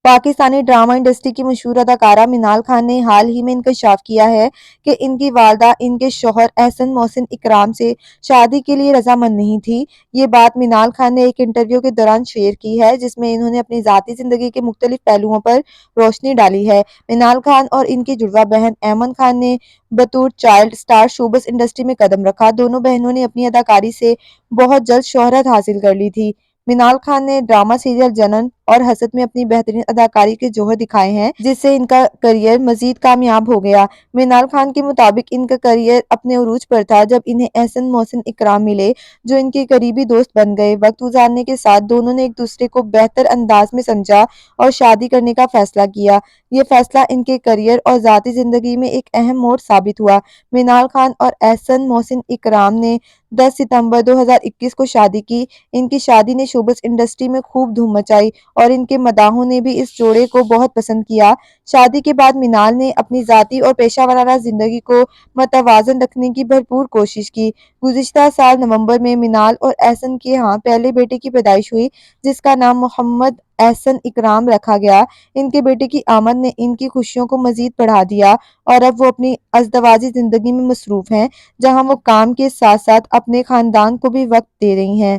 Pakistani drama industry کی مشہور اداکارہ منال خان نے حال ہی میں انکشاف کیا ہے کہ ان کی والدہ ان کے شوہر احسن محسن اکرام سے شادی کے لیے رضامند نہیں تھی۔ یہ بات منال خان نے ایک انٹرویو کے دوران شیئر کی ہے، جس میں انہوں نے اپنی ذاتی زندگی کے مختلف پہلوؤں پر روشنی ڈالی ہے۔ منال خان اور ان کی جڑواں بہن ایمن خان نے بطور چائلڈ اسٹار شوبز انڈسٹری میں قدم رکھا۔ دونوں بہنوں نے اپنی اداکاری سے بہت جلد شہرت حاصل کر لی تھی۔ منال خان نے ڈرامہ سیریل جنن اور حسد میں اپنی بہترین اداکاری کے جوہر دکھائے ہیں، جس سے ان کا کریئر مزید کامیاب ہو گیا۔ منال خان کے مطابق ان کا کریئر اپنے عروج پر تھا جب انہیں احسن محسن اکرام ملے، جو ان کے قریبی دوست بن گئے۔ وقت گزارنے کے ساتھ دونوں نے ایک دوسرے کو بہتر انداز میں سمجھا اور شادی کرنے کا فیصلہ کیا۔ یہ فیصلہ ان کے کریئر اور ذاتی زندگی میں ایک اہم موڑ ثابت ہوا۔ منال خان اور احسن محسن اکرام نے 10 ستمبر 2021 کو شادی کی۔ ان کی شادی نے شوبز انڈسٹری میں خوب دھوم مچائی اور ان کے مداحوں نے بھی اس جوڑے کو بہت پسند کیا۔ شادی کے بعد منال نے اپنی ذاتی اور پیشہ ورانہ زندگی کو متوازن رکھنے کی بھرپور کوشش کی۔ گزشتہ سال نومبر میں منال اور احسن کے ہاں پہلے بیٹے کی پیدائش ہوئی، جس کا نام محمد احسن اکرام رکھا گیا۔ ان کے بیٹے کی آمد نے ان کی خوشیوں کو مزید بڑھا دیا اور اب وہ اپنی ازدواجی زندگی میں مصروف ہیں، جہاں وہ کام کے ساتھ ساتھ اپنے خاندان کو بھی وقت دے رہی ہیں۔